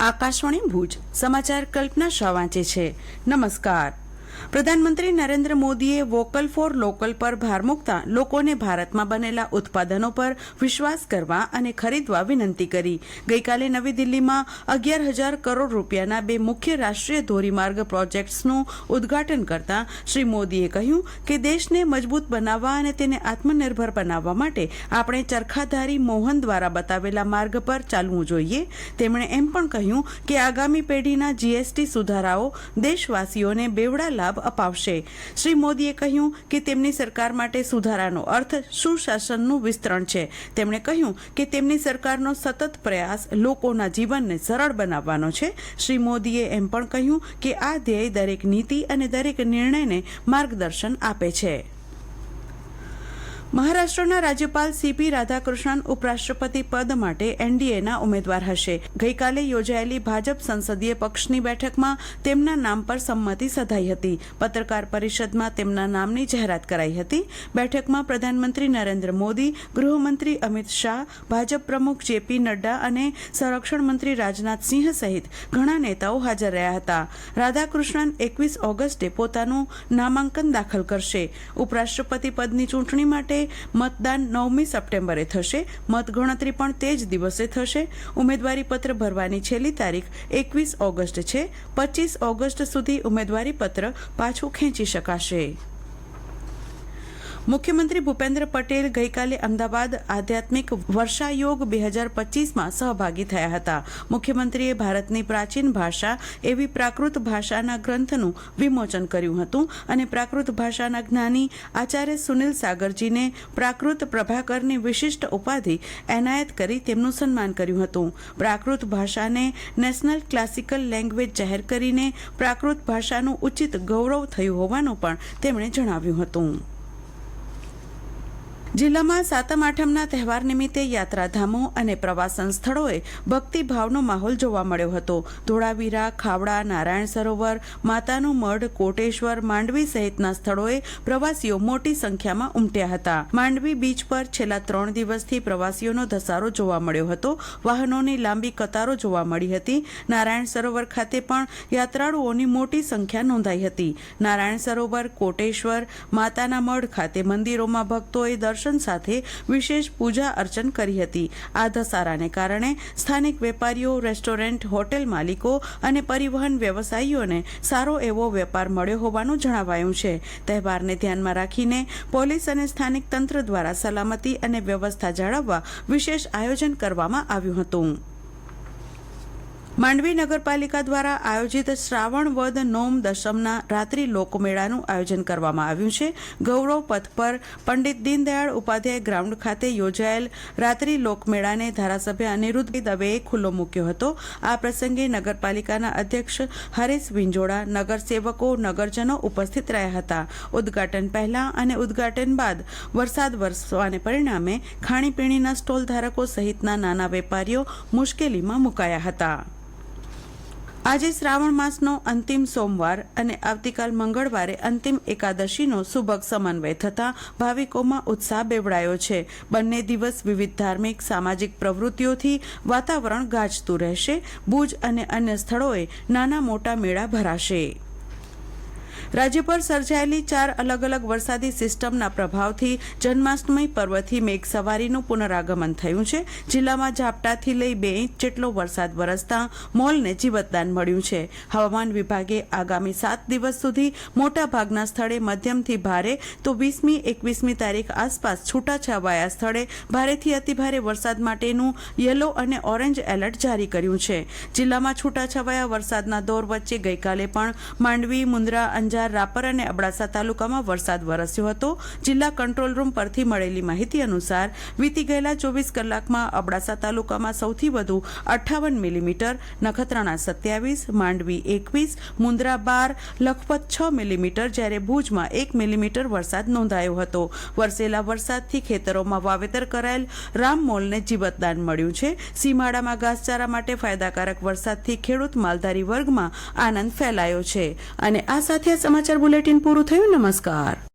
આકાશવાણી ભુજ સમાચાર કલ્પના શાહ વાંચે છે. નમસ્કાર. પ્રધાનમંત્રી નરેન્દ્ર મોદીએ વોકલ ફોર લોકલ પર ભાર મૂકતા લોકોને ભારતમાં બનેલા ઉત્પાદનો પર વિશ્વાસ કરવા અને ખરીદવા વિનંતી કરી. ગઈકાલે નવી દિલ્હીમાં 11,000 કરોડ રૂપિયાના 2 મુખ્ય રાષ્ટ્રીય ધોરીમાર્ગ પ્રોજેક્ટ્સનું ઉદ્ઘાટન કરતા શ્રી મોદીએ કહ્યું કે દેશને મજબૂત બનાવવા અને તેને આત્મનિર્ભર બનાવવા માટે આપણે ચરખાધારી મોહન દ્વારા બતાવેલા માર્ગ પર ચાલવું જોઈએ. તેમણે એમ પણ કહ્યું કે આગામી પેઢીના જીએસટી સુધારાઓ દેશવાસીઓને બેવડા લાભ અપાવશે. શ્રી મોદીએ કહ્યું કે તેમની સરકાર માટે સુધારાનો અર્થ સુશાસનનું વિસ્તરણ છે. તેમણે કહ્યું કે તેમની સરકારનો સતત પ્રયાસ લોકોના જીવનને સરળ બનાવવાનો છે. શ્રી મોદીએ એમ પણ કહ્યું કે આ ધ્યેય દરેક નીતિ અને દરેક નિર્ણયને માર્ગદર્શન આપે છે. મહારાષ્ટ્રના રાજ્યપાલ સીપી રાધાકૃષ્ણન ઉપરાષ્ટ્રપતિ પદ માટે એનડીએના ઉમેદવાર હશે. ગઈકાલે યોજાયેલી ભાજપ સંસદીય પક્ષની બેઠકમાં તેમના નામ પર સંમતિ સધાઈ હતી. પત્રકાર પરિષદમાં તેમના નામની જાહેરાત કરાઈ હતી. બેઠકમાં પ્રધાનમંત્રી નરેન્દ્ર મોદી, ગૃહમંત્રી અમિત શાહ, ભાજપ પ્રમુખ જેપી નડ્ડા અને સંરક્ષણ મંત્રી રાજનાથસિંહ સહિત ઘણા નેતાઓ હાજર રહ્યા હતા. રાધાકૃષ્ણન 21 ઓગસ્ટે પોતાનું નામાંકન દાખલ કરશે. ઉપરાષ્ટ્રપતિ પદની ચૂંટણી માટે મતદાન 9મી સપ્ટેમ્બરે થશે. મતગણતરી પણ તે જ દિવસે થશે. ઉમેદવારી પત્ર ભરવાની છેલ્લી તારીખ 21 ઓગસ્ટ છે. 25 ઓગસ્ટ સુધી ઉમેદવારી પત્ર પાછું ખેંચી શકાશે. મુખ્યમંત્રી ભૂપેન્દ્ર પટેલ ગઈકાલે અમદાવાદ આધ્યાત્મિક વર્ષાયોગ 2025માં સહભાગી થયા હતા. મુખ્યમંત્રીએ ભારતની પ્રાચીન ભાષા એવી પ્રાકૃત ભાષાના ગ્રંથનું વિમોચન કર્યું હતું અને પ્રાકૃત ભાષાના જ્ઞાની આચાર્ય સુનિલ સાગરજીને પ્રાકૃત પ્રભાકરની વિશિષ્ટ ઉપાધિ એનાયત કરી તેમનું સન્માન કર્યું હતું. પ્રાકૃત ભાષાને નેશનલ ક્લાસિકલ લેંગ્વેજ જાહેર કરીને પ્રાકૃત ભાષાનું ઉચિત ગૌરવ થયું હોવાનું પણ તેમણે જણાવ્યું હતું. જિલ્લામાં સાતમ આઠમના તહેવાર નિમિત્તે યાત્રાધામો અને પ્રવાસન સ્થળોએ ભક્તિભાવનો માહોલ જોવા મળ્યો હતો. ધોળાવીરા, ખાવડા, નારાયણ સરોવર, માતાનું મઢ, કોટેશ્વર, માંડવી સહિતના સ્થળોએ પ્રવાસીઓ મોટી સંખ્યામાં ઉમટ્યા હતા. માંડવી બીચ પર છેલ્લા 3 દિવસથી પ્રવાસીઓનો ધસારો જોવા મળ્યો હતો. વાહનોની લાંબી કતારો જોવા મળી હતી. નારાયણ સરોવર ખાતે પણ યાત્રાળુઓની મોટી સંખ્યા નોંધાઈ હતી. નારાયણ સરોવર, કોટેશ્વર, માતાના મઢ ખાતે મંદિરોમાં ભક્તોએ દર્શન સાથે વિશેષ પૂજા અર્ચન કરી હતી. આ ધસારાને કારણે સ્થાનિક વેપારીઓ, રેસ્ટોરન્ટ, હોટેલ માલિકો અને પરિવહન વ્યવસાયીઓને સારો એવો વેપાર મળ્યો હોવાનું જણાવાયું છે. તહેવારને ધ્યાનમાં રાખીને પોલીસ અને સ્થાનિક તંત્ર દ્વારા સલામતી અને વ્યવસ્થા જાળવવા વિશેષ આયોજન કરવામાં આવ્યું હતું. માંડવી નગરપાલિકા દ્વારા આયોજિત શ્રાવણ વદ નોમ દશમના રાત્રિ લોકમેળાનું આયોજન કરવામાં આવ્યું છે. ગૌરવ પથ પર પંડિત દીનદયાળ ઉપાધ્યાય ગ્રાઉન્ડ ખાતે યોજાયેલ રાત્રિ લોકમેળાને ધારાસભ્ય અનિરુદ્ધ દવેએ ખુલ્લો મૂક્યો હતો. આ પ્રસંગે નગરપાલિકાના અધ્યક્ષ હરીશ વિંજોડા, નગરસેવકો, નગરજનો ઉપસ્થિત રહ્યા હતા. ઉદ્ઘાટન પહેલા અને ઉદ્ઘાટન બાદ વરસાદ વરસવાને પરિણામે ખાણીપીણીના સ્ટોલ ધારકો સહિતના નાના વેપારીઓ મુશ્કેલીમાં મુકાયા હતા. આજે શ્રાવણ માસનો અંતિમ સોમવાર અને આવતીકાલ મંગળવારે અંતિમ એકાદશીનો સુભગ સમન્વય થતાં ભાવિકોમાં ઉત્સાહ બેવડાયો છે. બંને દિવસ વિવિધ ધાર્મિક, સામાજિક પ્રવૃત્તિઓથી વાતાવરણ ગાજતું રહેશે. ભુજ અને અન્ય સ્થળોએ નાના મોટા મેળા ભરાશે. રાજ્ય પર સર્જાયેલી 4 અલગ અલગ વરસાદી સિસ્ટમના પ્રભાવથી જન્માષ્ટમી પર્વથી મેઘસવારીનું પુનરાગમન થયું છે. જિલ્લામાં ઝાપટાથી લઈ 2 ઇંચ જેટલો વરસાદ વરસતા મોલને જીવતદાન મળ્યું છે. હવામાન વિભાગે આગામી 7 દિવસ સુધી મોટાભાગના સ્થળે મધ્યમથી ભારે તો 20મી 21મી તારીખ આસપાસ છૂટાછવાયા સ્થળે ભારેથી અતિભારે વરસાદ માટેનું યલો અને ઓરેન્જ એલર્ટ જારી કર્યું છે. જિલ્લામાં છૂટાછવાયા વરસાદના દોર વચ્ચે ગઈકાલે પણ માંડવી, મુન્દ્રા, અંજાર, રાપર અને અબડાસા તાલુકામાં વરસાદ વરસ્યો હતો. જિલ્લા કંટ્રોલ રૂમ પરથી મળેલી માહિતી અનુસાર વીતી ગયેલા 24 કલાકમાં અબડાસા તાલુકામાં સૌથી વધુ 58 મિલીમીટર, નખત્રાણા 27, માંડવી 21, મુન્દ્રા 12, લખપત 6 મિલીમીટર જ્યારે ભુજમાં 1 મિલીમીટર વરસાદ નોંધાયો હતો. વરસેલા વરસાદથી ખેતરોમાં વાવેતર કરાયેલ રામમોલને જીવતદાન મળ્યું છે. સીમાડામાં ઘાસચારા માટે ફાયદાકારક વરસાદથી ખેડૂત માલધારી વર્ગમાં આનંદ ફેલાયો છે. અને આ સાથે સમાચાર બુલેટિન પૂરું થયું. નમસ્કાર.